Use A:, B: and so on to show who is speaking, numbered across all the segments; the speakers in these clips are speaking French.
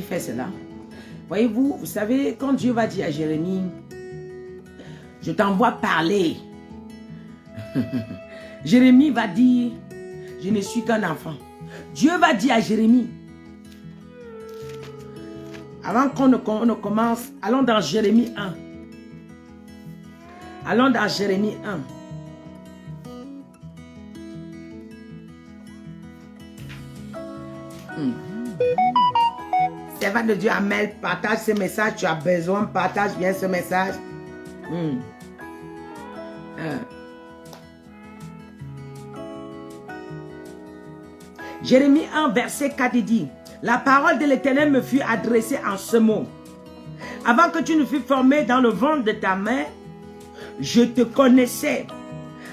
A: fait cela? Voyez-vous, vous savez, quand Dieu va dire à Jérémie, je t'envoie parler. Jérémie va dire, je ne suis qu'un enfant. Dieu va dire à Jérémie, avant qu'on ne commence, allons dans Jérémie 1. Allons dans Jérémie 1. Servant de Dieu, Amel, partage ce message. Tu as besoin, partage bien ce message. Jérémie 1, verset 4, il dit, la parole de l'Éternel me fut adressée en ce mot. Avant que tu ne fûs formé dans le ventre de ta mère, je te connaissais.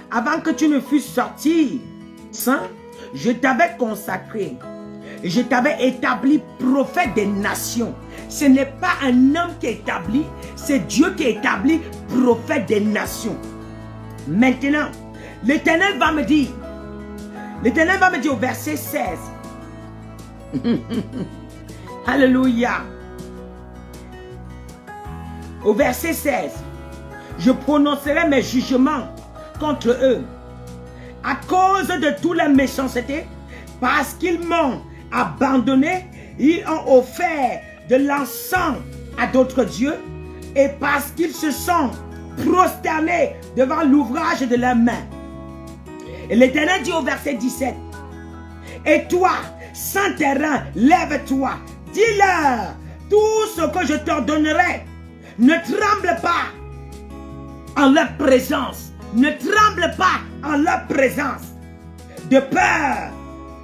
A: Avant que tu ne fusses sorti saint, je t'avais consacré. Et je t'avais établi prophète des nations. Ce n'est pas un homme qui est établi, c'est Dieu qui est établi prophète des nations. Maintenant, l'Éternel va me dire au verset 16. Alléluia. Au verset 16. Je prononcerai mes jugements contre eux à cause de toute la méchanceté, parce qu'ils m'ont abandonné, ils ont offert de l'encens à d'autres dieux, et parce qu'ils se sont prosternés devant l'ouvrage de leurs mains. Et l'Éternel dit au verset 17, et toi, sans terrain, lève-toi, dis-leur tout ce que je t'ordonnerai. Ne tremble pas en leur présence. Ne tremble pas en leur présence, de peur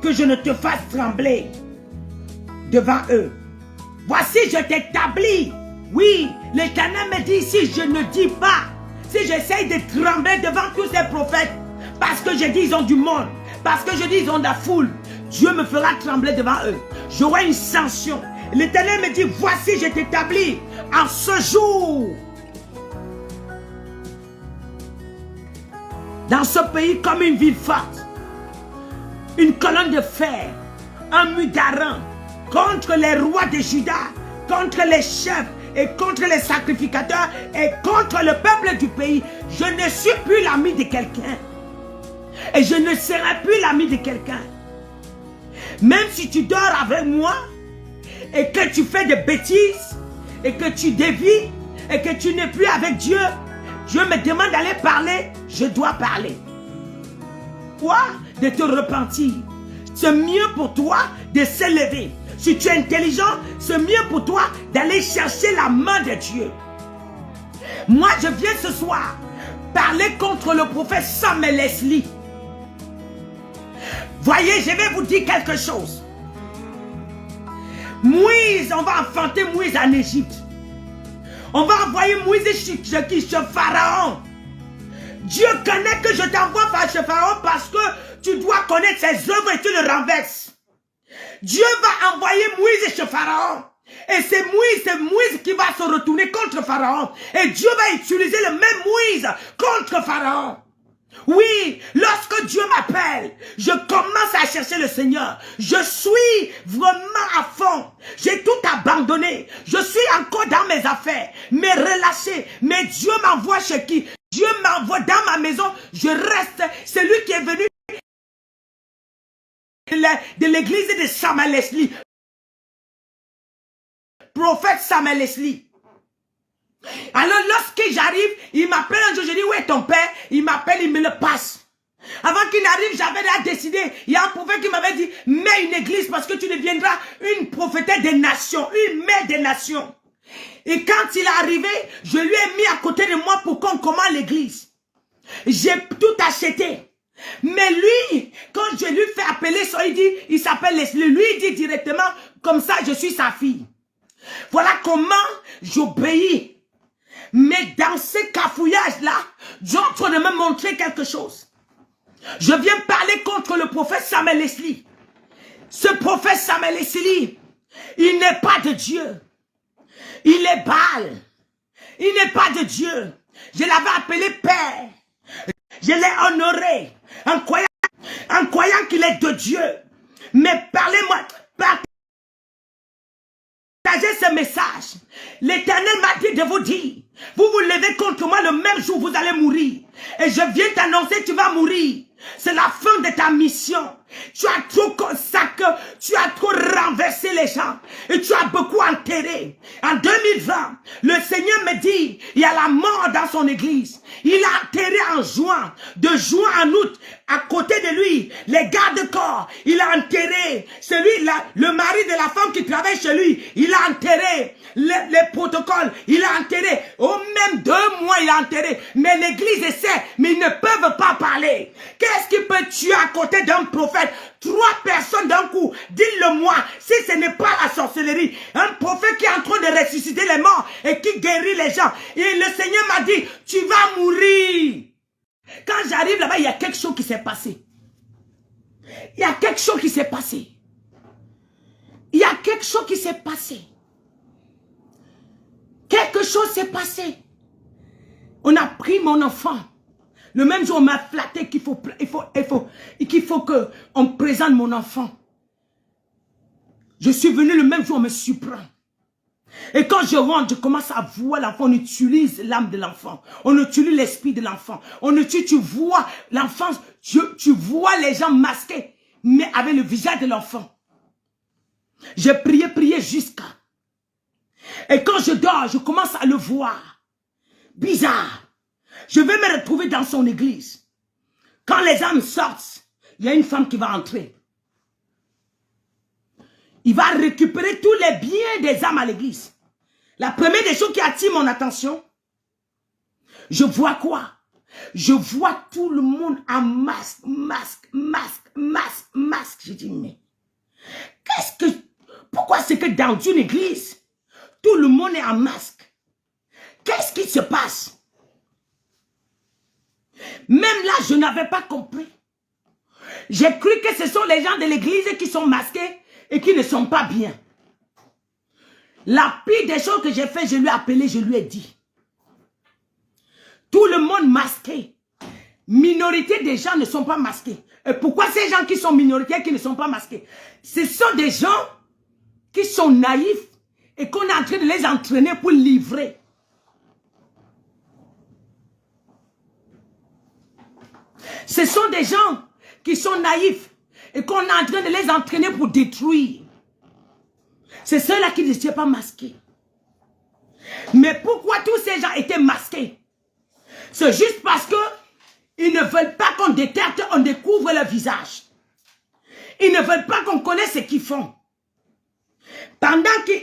A: que je ne te fasse trembler devant eux. Voici, je t'établis. Oui, l'Éternel me dit, si je ne dis pas, si j'essaye de trembler devant tous ces prophètes, parce que je dis ils ont du monde, parce que je dis ils ont de la foule, Dieu me fera trembler devant eux. J'aurai une sanction. L'Éternel me dit, voici, je t'établis en ce jour dans ce pays comme une ville forte, une colonne de fer, un mur d'airain contre les rois de Juda, contre les chefs et contre les sacrificateurs et contre le peuple du pays. Je ne suis plus l'ami de quelqu'un et je ne serai plus l'ami de quelqu'un. Même si tu dors avec moi et que tu fais des bêtises et que tu dévies et que tu n'es plus avec Dieu, Dieu me demande d'aller parler, je dois parler. Quoi? De te repentir. C'est mieux pour toi de s'élever. Si tu es intelligent, c'est mieux pour toi d'aller chercher la main de Dieu. Moi, je viens ce soir parler contre le prophète Samuel Leslie. Voyez, je vais vous dire quelque chose. Moïse, on va enfanter Moïse en Égypte. On va envoyer Moïse chez Pharaon. Dieu connaît que je t'envoie chez Pharaon parce que tu dois connaître ses œuvres et tu le renverses. Dieu va envoyer Moïse chez Pharaon. Et c'est Moïse qui va se retourner contre Pharaon. Et Dieu va utiliser le même Moïse contre Pharaon. Oui, lorsque Dieu m'appelle, je commence à chercher le Seigneur. Je suis vraiment à fond. J'ai tout abandonné. Je suis encore dans mes affaires, mais relâché. Mais Dieu m'envoie chez qui? Dieu m'envoie dans ma maison. Je reste. C'est lui qui est venu de l'église de Samuel Leslie. Prophète Samuel Leslie. Alors lorsque j'arrive, il m'appelle un jour, je dis où est ton père? Il m'appelle, il me le passe. Avant qu'il n'arrive, j'avais déjà décidé. Il y a un prophète qui m'avait dit, mets une église parce que tu deviendras une prophétesse des nations, une mère des nations. Et quand il est arrivé, je lui ai mis à côté de moi pour qu'on commence l'église. J'ai tout acheté. Mais lui, quand je lui fais appeler son, il s'appelle Leslie. Lui, il dit directement, comme ça, je suis sa fille. Voilà comment j'obéis. Mais dans ce cafouillage-là, Dieu est en train de me montrer quelque chose. Je viens parler contre le prophète Samuel Leslie. Ce prophète Samuel Leslie, il n'est pas de Dieu. Il est Baal. Il n'est pas de Dieu. Je l'avais appelé Père. Je l'ai honoré en croyant qu'il est de Dieu. Mais parlez-moi, jour, vous allez mourir. Et je viens t'annoncer, tu vas mourir. C'est la fin de ta mission. Tu as trop consacré, tu as trop renversé les gens. Et tu as beaucoup enterré. En 2020, le Seigneur me dit, il y a la mort dans son église. Il a enterré en juin. De juin en août, à côté de lui, les gardes-corps. Il a enterré. Celui-là, le mari de la femme qui travaille chez lui, il a enterré. Les protocoles, il a enterré. Au même 2 mois, il a enterré. Mais l'église essaie, mais ils ne peuvent pas parler. Qu'est-ce qui peut tuer à côté d'un prophète? 3 personnes d'un coup. Dis-le-moi, si ce n'est pas la sorcellerie. Un prophète qui est en train de ressusciter les morts et qui guérit les gens. Et le Seigneur m'a dit, tu vas mourir. Quand j'arrive là-bas, il y a quelque chose qui s'est passé. Il y a quelque chose qui s'est passé. Il y a quelque chose qui s'est passé. Quelque chose s'est passé. On a pris mon enfant. Le même jour, on m'a flatté qu'il faut qu'on présente mon enfant. Je suis venu le même jour, on me surprend. Et quand je rentre, je commence à voir l'enfant. On utilise l'âme de l'enfant. On utilise l'esprit de l'enfant. Tu vois l'enfant, tu vois les gens masqués, mais avec le visage de l'enfant. J'ai prié jusqu'à. Et quand je dors, je commence à le voir. Bizarre. Je vais me retrouver dans son église. Quand les âmes sortent, il y a une femme qui va entrer. Il va récupérer tous les biens des âmes à l'église. La première des choses qui attire mon attention, je vois quoi? Je vois tout le monde en masque. Je dis, mais pourquoi c'est que dans une église, tout le monde est en masque? Qu'est-ce qui se passe? Même là, je n'avais pas compris. J'ai cru que ce sont les gens de l'église qui sont masqués et qui ne sont pas bien. La pire des choses que j'ai fait, je lui ai appelé, je lui ai dit. Tout le monde masqué. Minorité des gens ne sont pas masqués. Et pourquoi ces gens qui sont minoritaires qui ne sont pas masqués? Ce sont des gens qui sont naïfs et qu'on est en train de les entraîner pour livrer. Ce sont des gens qui sont naïfs et qu'on est en train de les entraîner pour détruire. C'est ceux-là qui ne sont pas masqués. Mais pourquoi tous ces gens étaient masqués? C'est juste parce que ils ne veulent pas qu'on détecte, on découvre leur visage. Ils ne veulent pas qu'on connaisse ce qu'ils font. Pendant que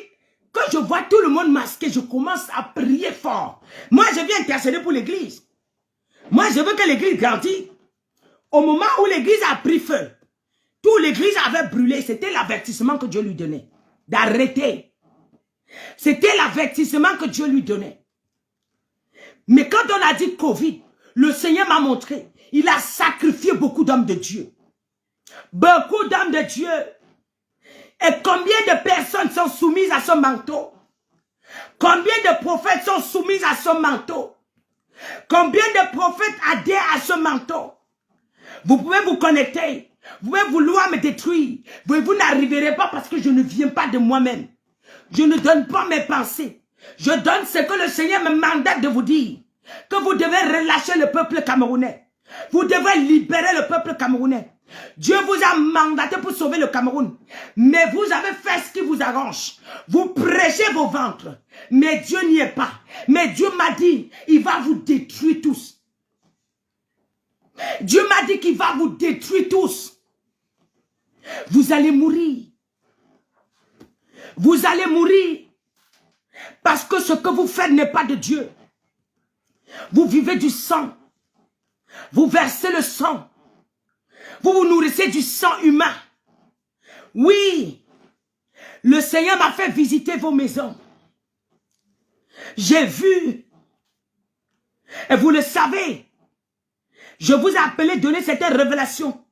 A: quand je vois tout le monde masqué, je commence à prier fort. Moi, je viens intercéder pour l'église. Moi, je veux que l'église grandisse. Au moment où l'église a pris feu, toute l'église avait brûlé. C'était l'avertissement que Dieu lui donnait. D'arrêter. C'était l'avertissement que Dieu lui donnait. Mais quand on a dit Covid, le Seigneur m'a montré. Il a sacrifié beaucoup d'hommes de Dieu. Beaucoup d'hommes de Dieu. Et combien de personnes sont soumises à son manteau? Combien de prophètes sont soumis à son manteau? Combien de prophètes adhèrent à ce manteau? Vous pouvez vous connecter. Vous pouvez vouloir me détruire. Vous n'arriverez pas parce que je ne viens pas de moi-même. Je ne donne pas mes pensées. Je donne ce que le Seigneur me mandate de vous dire. Que vous devez relâcher le peuple camerounais. Vous devez libérer le peuple camerounais. Dieu vous a mandaté pour sauver le Cameroun. Mais vous avez fait ce qui vous arrange. Vous prêchez vos ventres. Mais Dieu n'y est pas. Mais Dieu m'a dit, il va vous détruire tous. Dieu m'a dit qu'il va vous détruire tous. Vous allez mourir. Vous allez mourir. Parce que ce que vous faites n'est pas de Dieu. Vous vivez du sang. Vous versez le sang. Vous vous nourrissez du sang humain. Oui. Le Seigneur m'a fait visiter vos maisons. J'ai vu. Et vous le savez. Je vous ai appelé donner cette révélation.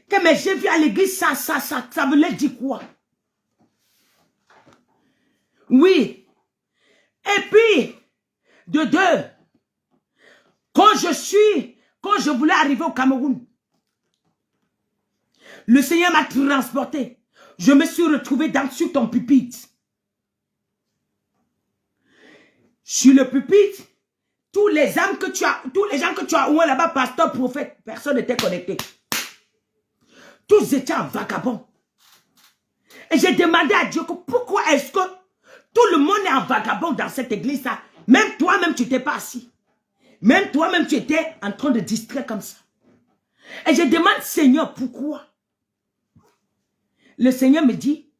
A: Que mais j'ai vu à l'église ça voulait dire quoi? Oui. Et puis, de deux, quand je voulais arriver au Cameroun, le Seigneur m'a transporté. Je me suis retrouvé sur ton pupitre. Sur le pupitre, tous les gens que tu as oué là-bas, pasteur, prophète, personne n'était connecté. Tous étaient en vagabond. Et j'ai demandé à Dieu que pourquoi est-ce que tout le monde est en vagabond dans cette église-là. Même toi-même, tu n'étais pas assis. Même toi-même, tu étais en train de distraire comme ça. Et je demande, Seigneur, pourquoi? Le Seigneur me dit,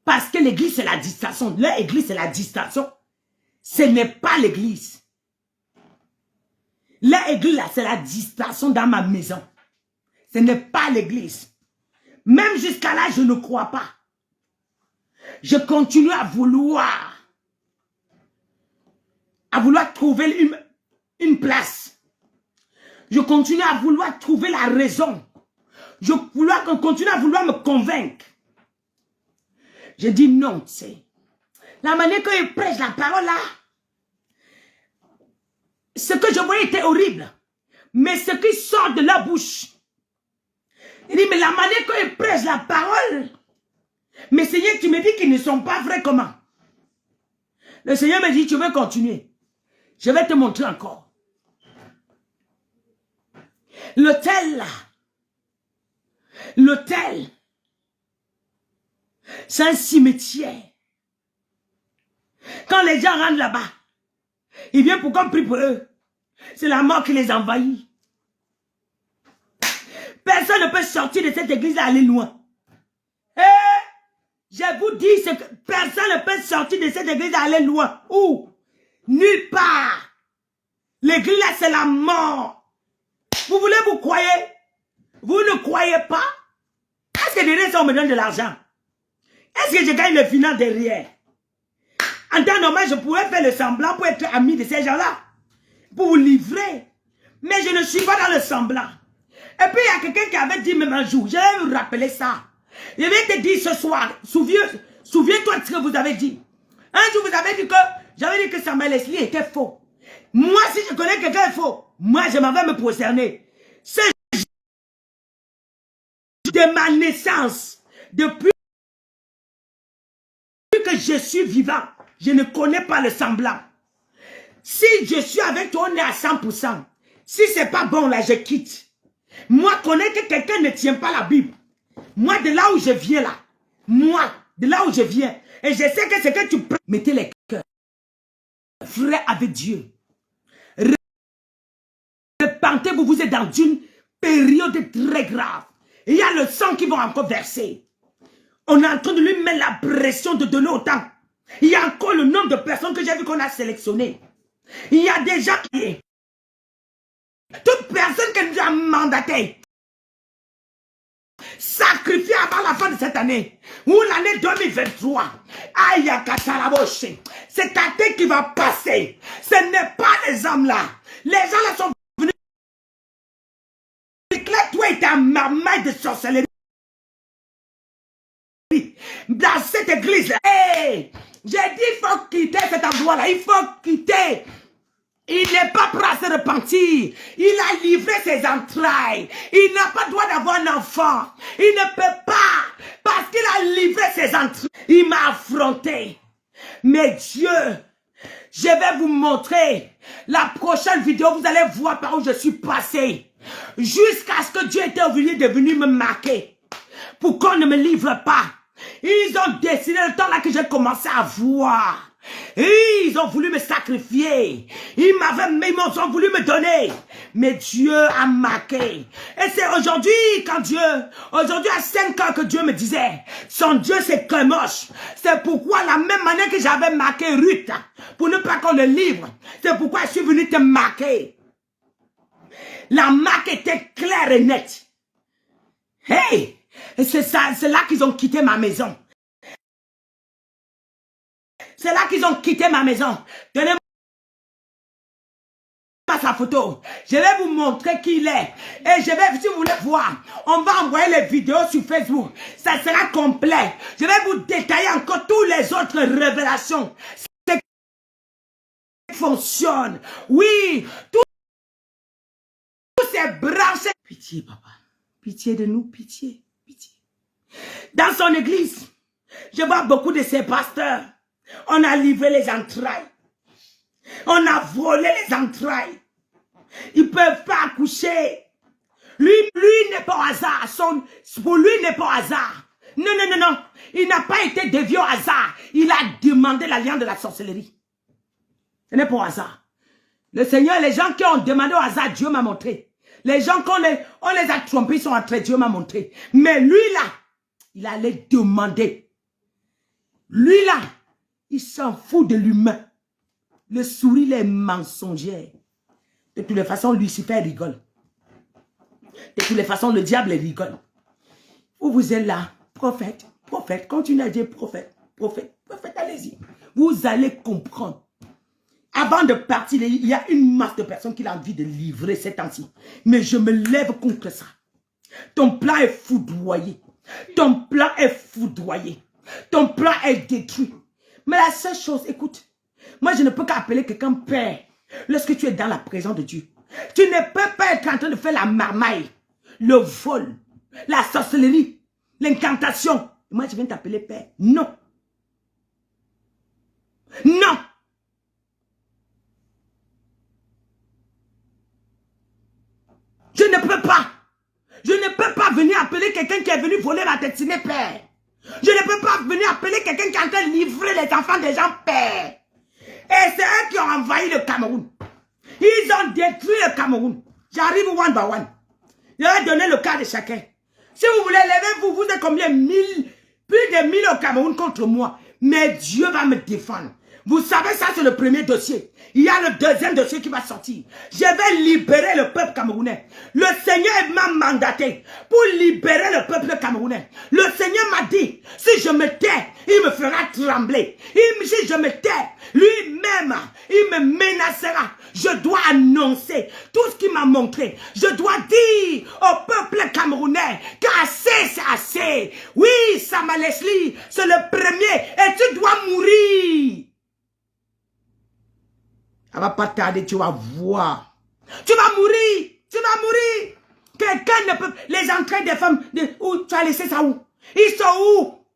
A: parce que l'église, c'est la distraction. Leur église, c'est la distraction. Ce n'est pas l'église. Leur église, là, c'est la distraction dans ma maison. Ce n'est pas l'église. Même jusqu'à là, je ne crois pas. Je continue à vouloir trouver une place. Je continue à vouloir trouver la raison. Je continue à vouloir me convaincre. Je dis non, tu sais. La manière qu'ils prêchent la parole là, ce que je voyais était horrible. Mais ce qui sort de leur bouche, il dit, mais la manière qu'ils prêchent la parole, mais Seigneur, tu me dis qu'ils ne sont pas vrais comment? Le Seigneur me dit, tu veux continuer? Je vais te montrer encore. L'hôtel là, l'hôtel, c'est un cimetière. Quand les gens rentrent là-bas, ils viennent pour qu'on prie pour eux. C'est la mort qui les envahit. Personne ne peut sortir de cette église et aller loin. Je vous dis que personne ne peut sortir de cette église et aller loin. Où? Nulle part. L'église là, c'est la mort. Vous voulez vous croyez? Vous ne croyez pas? Est-ce que derrière ça, on me donne de l'argent? Est-ce que je gagne le finance derrière? En temps normal, je pourrais faire le semblant pour être ami de ces gens-là. Pour vous livrer. Mais je ne suis pas dans le semblant. Et puis, il y a quelqu'un qui avait dit même un jour, je vais vous rappeler ça. Je vais te dire ce soir, souviens-toi de ce que vous avez dit. Un jour, vous avez dit que, j'avais dit que Samuel Leslie était faux. Moi, si je connais quelqu'un est faux, moi, je m'en vais me prosterner. C'est de ma naissance, depuis que je suis vivant, je ne connais pas le semblant. Si je suis avec toi, on est à 100%. Si c'est pas bon, là, je quitte. Moi, connaître que quelqu'un ne tient pas la Bible. Moi, de là où je viens, là, moi, de là où je viens, et je sais que c'est que tu mettez les cœurs, frère avec Dieu. Repentez-vous, vous êtes dans une période très grave. Il y a le sang qui va encore verser. On est en train de lui mettre la pression de donner autant. Il y a encore le nombre de personnes que j'ai vu qu'on a sélectionnées. Il y a des gens qui... Toute personne qui nous a mandaté, sacrifié avant la fin de cette année, ou l'année 2023, aïe, c'est ta tête qui va passer. Ce n'est pas les hommes là. Les gens là sont venus. Toi et ta maman de sorcellerie. Dans cette église là. Hey, j'ai dit il faut quitter cet endroit là. Il faut quitter. Il n'est pas prêt à se repentir. Il a livré ses entrailles. Il n'a pas le droit d'avoir un enfant. Il ne peut pas. Parce qu'il a livré ses entrailles. Il m'a affronté. Mais Dieu, je vais vous montrer. La prochaine vidéo, vous allez voir par où je suis passé. Jusqu'à ce que Dieu était obligé de venir me marquer. Pour qu'on ne me livre pas. Ils ont décidé le temps là que j'ai commencé à voir. Ils ont voulu me sacrifier. Ils ont voulu me donner. Mais Dieu a marqué. Et c'est aujourd'hui, aujourd'hui à 5 ans que Dieu me disait, son Dieu c'est Kemosh. C'est pourquoi la même manière que j'avais marqué Ruth, pour ne pas qu'on le livre, c'est pourquoi je suis venu te marquer. La marque était claire et nette. Hey! C'est là qu'ils ont quitté ma maison. C'est là qu'ils ont quitté ma maison. Donnez-moi sa photo. Je vais vous montrer qui il est. Et je vais, si vous voulez voir, on va envoyer les vidéos sur Facebook. Ça sera complet. Je vais vous détailler encore toutes les autres révélations. C'est qui fonctionne. Oui, tous ces branches. Pitié, papa. Pitié de nous, pitié. Pitié. Dans son église, je vois beaucoup de ces pasteurs. On a livré les entrailles. On a volé les entrailles. Ils ne peuvent pas accoucher. Lui n'est pas au hasard. Pour lui, n'est pas au hasard. Non, non, non, non. Il n'a pas été dévié au hasard. Il a demandé l'alliance de la sorcellerie. Ce n'est pas au hasard. Le Seigneur, les gens qui ont demandé au hasard, Dieu m'a montré. Les gens qu'on on les a trompés, ils sont entrés, Dieu m'a montré. Mais lui là, il allait demander. Lui là, il s'en fout de l'humain. Le sourire est mensonger. De toutes les façons, Lucifer rigole. De toutes les façons, le diable rigole. Vous êtes là, prophète, prophète, continuez à dire prophète, prophète, prophète, allez-y. Vous allez comprendre. Avant de partir, il y a une masse de personnes qui ont envie de livrer ces temps-ci. Mais je me lève contre ça. Ton plan est foudroyé. Ton plan est foudroyé. Ton plan est détruit. Mais la seule chose, écoute, moi je ne peux qu'appeler quelqu'un père lorsque tu es dans la présence de Dieu. Tu ne peux pas être en train de faire la marmaille, le vol, la sorcellerie, l'incantation. Moi je viens t'appeler père. Non. Non. Je ne peux pas. Je ne peux pas venir appeler quelqu'un qui est venu voler ma destinée, père. Je ne peux pas venir appeler quelqu'un qui est en train de livrer les enfants des gens, père. Et c'est eux qui ont envahi le Cameroun. Ils ont détruit le Cameroun. J'arrive one by one. Je vais donner le cas de chacun. Si vous voulez, levez-vous, vous êtes combien? 1000, plus de 1000 au Cameroun contre moi. Mais Dieu va me défendre. Vous savez, ça c'est le premier dossier. Il y a le deuxième dossier qui va sortir. Je vais libérer le peuple camerounais. Le Seigneur m'a mandaté pour libérer le peuple camerounais. Le Seigneur m'a dit, si je me tais, il me fera trembler. Si je me tais, lui-même, il me menacera. Je dois annoncer tout ce qu'il m'a montré. Je dois dire au peuple camerounais qu'assez, c'est assez. Oui, Sama Leslie, c'est le premier et tu dois mourir. Ça va pas tarder, tu vas voir. Tu vas mourir. Tu vas mourir. Quelqu'un ne peut... Les entrailles des femmes, où tu as laissé ça où? Ils sont où?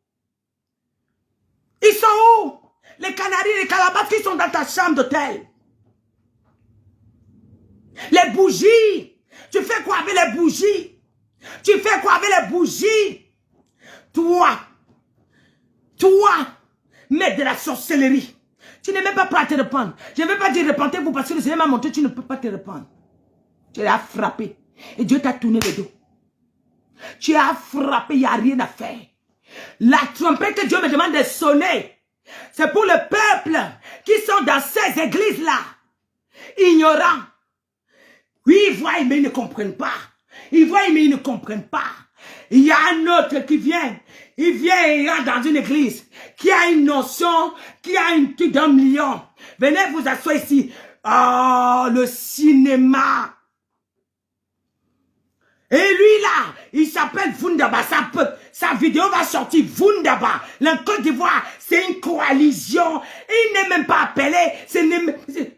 A: Ils sont où? Les canaris, les calabasses qui sont dans ta chambre d'hôtel. Les bougies. Tu fais quoi avec les bougies? Tu fais quoi avec les bougies? Toi, maître de la sorcellerie. Tu n'es même pas prêt à te répandre. Je ne vais pas dire repentez-vous parce que le Seigneur m'a montré, tu ne peux pas te répandre. Tu as frappé et Dieu t'a tourné le dos. Tu as frappé, il n'y a rien à faire. La trompette que Dieu me demande de sonner, c'est pour le peuple qui sont dans ces églises-là, ignorants. Oui, ils voient, mais ils ne comprennent pas. Ils voient, mais ils ne comprennent pas. Il y a un autre qui vient. Il vient et il rentre dans une église qui a une notion, qui a une truc d'1 million. Venez vous asseoir ici. Oh, le cinéma. Et lui là, il s'appelle Vundaba. Sa vidéo va sortir Vundaba. La Côte d'Ivoire, c'est une coalition. Il n'est même pas appelé.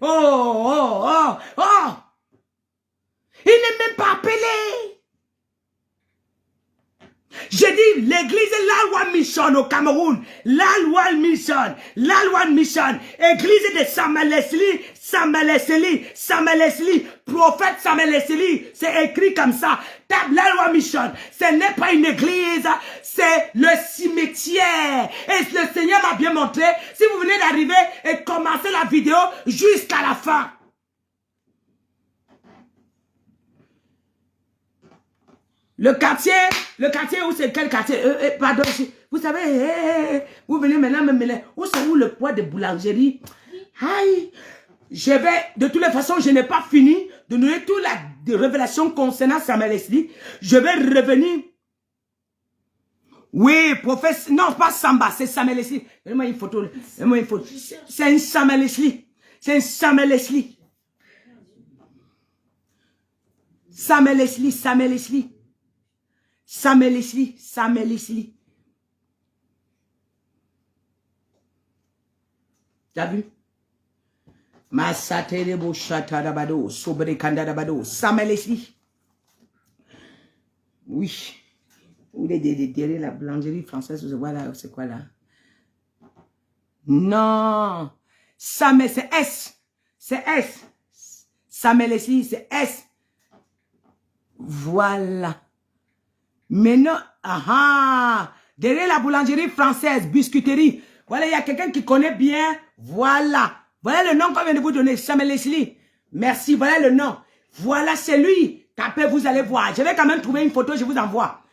A: Oh. Il n'est même pas appelé. J'ai dit, l'église est la loi mission au Cameroun. La loi mission. Église de Sama Leslie, prophète Sama Leslie. C'est écrit comme ça. Tape la loi mission. Ce n'est pas une église, c'est le cimetière. Et le Seigneur m'a bien montré. Si vous venez d'arriver et commencer la vidéo jusqu'à la fin. Le quartier où c'est quel quartier? Pardon, vous savez, vous venez maintenant me mêler. Où c'est où le poids de boulangerie? Aïe, de toutes les façons, je n'ai pas fini de donner toute la révélation concernant Sama Leslie. Je vais revenir. Oui, professeur, non, pas Samba, c'est Sama Leslie. Donne-moi une photo. C'est un Sama Leslie. C'est un Sama Leslie. Sama Leslie. T'as vu? Masaterebo Chatarabado, Sobre Kandadabado, Sama Leslie. Oui. Où est derrière la boulangerie française, voilà, c'est quoi là? Non. Sama, c'est S. C'est S. Samuel Leslie, c'est S. Voilà. Maintenant, derrière la boulangerie française, biscuiterie. Voilà, il y a quelqu'un qui connaît bien. Voilà. Voilà le nom qu'on vient de vous donner, Samuel Leslie. Merci, voilà le nom. Voilà, c'est lui. Tapez, vous allez voir. Je vais quand même trouver une photo, je vous envoie.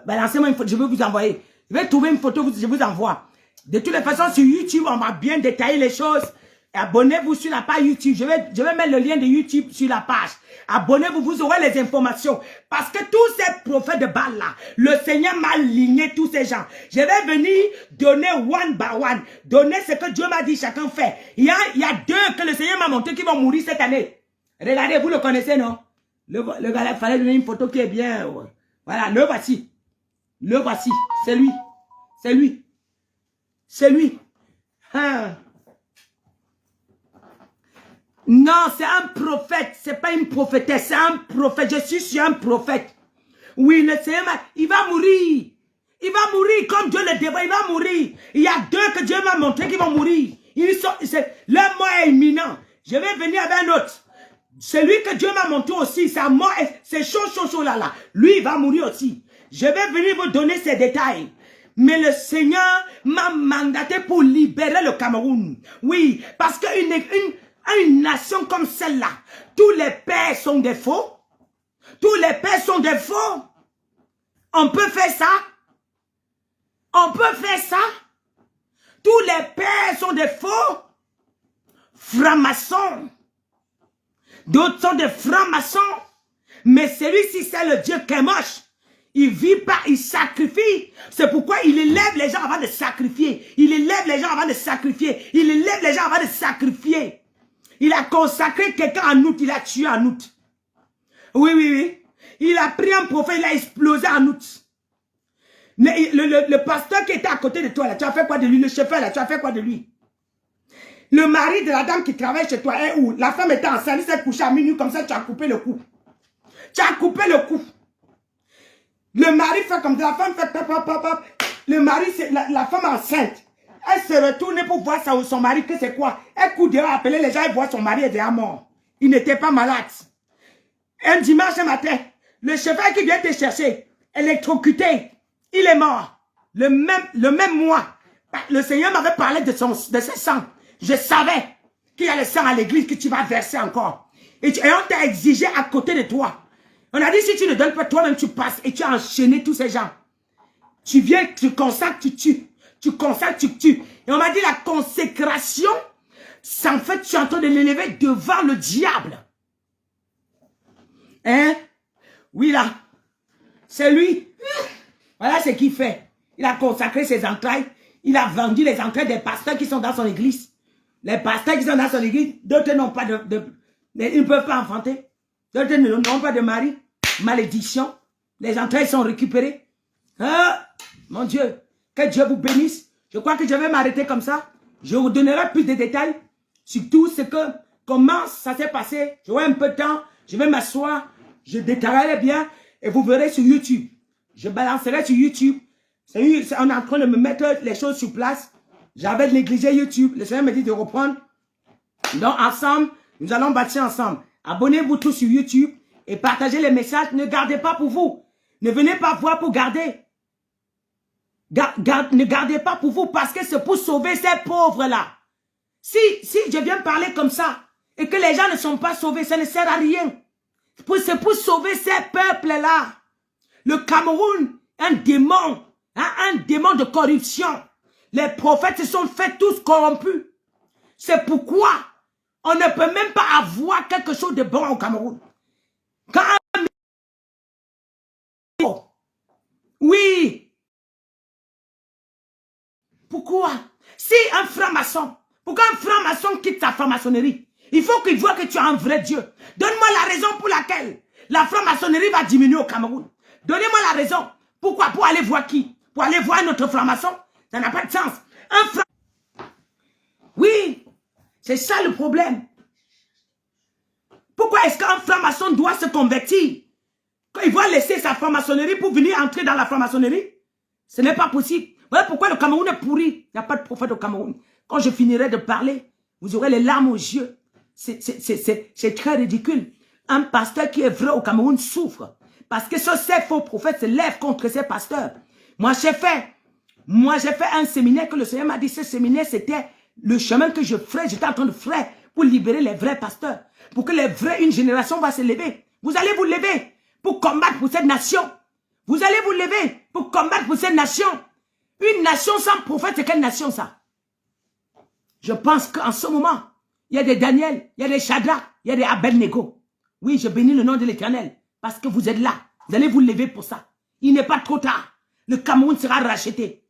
A: Balancez-moi une photo, je vais vous envoyer. Je vais trouver une photo, je vous envoie. De toutes les façons, sur YouTube, on va bien détailler les choses. Abonnez-vous sur la page YouTube. Je vais mettre le lien de YouTube sur la page. Abonnez-vous, vous aurez les informations. Parce que tous ces prophètes de Baal là, le Seigneur m'a aligné tous ces gens. Je vais venir donner one by one. Donner ce que Dieu m'a dit, chacun fait. Il y a deux que le Seigneur m'a montré qui vont mourir cette année. Regardez, vous le connaissez, non? Le gars, il fallait donner une photo qui est bien. Voilà, le voici. Le voici. C'est lui. C'est lui. C'est lui. Non, c'est un prophète. C'est pas une prophétesse. C'est un prophète. Je suis sur un prophète. Oui, le Seigneur, il va mourir. Il va mourir comme Dieu le dévoile. Il va mourir. Il y a deux que Dieu m'a montré qui vont mourir. Leur mort est imminent. Je vais venir avec un autre. Celui que Dieu m'a montré aussi, sa mort, c'est chaud là. Lui, il va mourir aussi. Je vais venir vous donner ces détails. Mais le Seigneur m'a mandaté pour libérer le Cameroun. Oui, parce qu'une nation comme celle-là, tous les pères sont des faux. Tous les pères sont des faux. On peut faire ça. On peut faire ça. Tous les pères sont des faux. Francs-maçons. D'autres sont des francs-maçons. Mais celui-ci, c'est le Dieu qui est moche. Il vit pas, il sacrifie. C'est pourquoi il élève les gens avant de sacrifier. Il élève les gens avant de sacrifier. Il élève les gens avant de sacrifier. Il a consacré quelqu'un en août, il a tué en août. Oui. Il a pris un prophète, il a explosé en août. Mais le pasteur qui était à côté de toi, là, tu as fait quoi de lui? Le chauffeur, là, tu as fait quoi de lui? Le mari de la dame qui travaille chez toi est où? La femme était enceinte, il s'est couché à minuit, comme ça, tu as coupé le cou. Tu as coupé le cou. Le mari fait comme ça, la femme fait pop. Le mari, c'est la femme enceinte. Elle se retourne pour voir son mari, que c'est quoi? Elle court dehors, appeler les gens, elle voit son mari est déjà mort. Il n'était pas malade. Un dimanche matin, le chauffeur qui vient te chercher, électrocuté, il est mort. Le même mois, le Seigneur m'avait parlé de ses sangs. Je savais qu'il y a le sang à l'église que tu vas verser encore. Et on t'a exigé à côté de toi. On a dit, si tu ne donnes pas, toi-même tu passes et tu as enchaîné tous ces gens. Tu viens, tu consacres, tu tues. Tu consacres, tu tues. Et on m'a dit, la consécration, c'est en fait, tu es en train de l'élever devant le diable. Hein? Oui, là. C'est lui. Voilà ce qu'il fait. Il a consacré ses entrailles. Il a vendu les entrailles des pasteurs qui sont dans son église. Les pasteurs qui sont dans son église, d'autres n'ont pas ils ne peuvent pas enfanter. D'autres n'ont pas de mari. Malédiction. Les entrailles sont récupérées. Ah, mon Dieu. Que Dieu vous bénisse. Je crois que je vais m'arrêter comme ça. Je vous donnerai plus de détails sur tout ce que, comment ça s'est passé. J'aurai un peu de temps. Je vais m'asseoir. Je détaillerai bien. Et vous verrez sur YouTube. Je balancerai sur YouTube. On est en train de me mettre les choses sur place. J'avais négligé YouTube. Le Seigneur me dit de reprendre. Donc, ensemble, nous allons bâtir ensemble. Abonnez-vous tous sur YouTube et partagez les messages. Ne gardez pas pour vous. Ne venez pas voir pour garder. Ne gardez pas pour vous parce que c'est pour sauver ces pauvres-là. Si je viens parler comme ça et que les gens ne sont pas sauvés, ça ne sert à rien. C'est pour sauver ces peuples-là. Le Cameroun, un démon de corruption. Les prophètes se sont fait tous corrompus. C'est pourquoi on ne peut même pas avoir quelque chose de bon au Cameroun. Oui. Pourquoi? Si un franc-maçon, pourquoi un franc-maçon quitte sa franc-maçonnerie? Il faut qu'il voit que tu as un vrai Dieu. Donne-moi la raison pour laquelle la franc-maçonnerie va diminuer au Cameroun. Donnez-moi la raison. Pourquoi? Pour aller voir qui? Pour aller voir notre franc-maçon? Ça n'a pas de sens. Oui, c'est ça le problème. Pourquoi est-ce qu'un franc-maçon doit se convertir? Quand il va laisser sa franc-maçonnerie pour venir entrer dans la franc-maçonnerie? Ce n'est pas possible. Voilà pourquoi le Cameroun est pourri. Il n'y a pas de prophète au Cameroun. Quand je finirai de parler, vous aurez les larmes aux yeux. c'est très ridicule. Un pasteur qui est vrai au Cameroun souffre. Parce que ces faux prophètes se lèvent contre ces pasteurs. Moi, j'ai fait un séminaire que le Seigneur m'a dit, ce séminaire, c'était le chemin que je ferais, j'étais en train de faire pour libérer les vrais pasteurs. Pour que une génération va se lever. Vous allez vous lever pour combattre pour cette nation. Vous allez vous lever pour combattre pour cette nation. Une nation sans prophète, c'est quelle nation ça? Je pense qu'en ce moment, il y a des Daniel, il y a des Shadrach, il y a des Abednego. Oui, je bénis le nom de l'Éternel parce que vous êtes là. Vous allez vous lever pour ça. Il n'est pas trop tard. Le Cameroun sera racheté.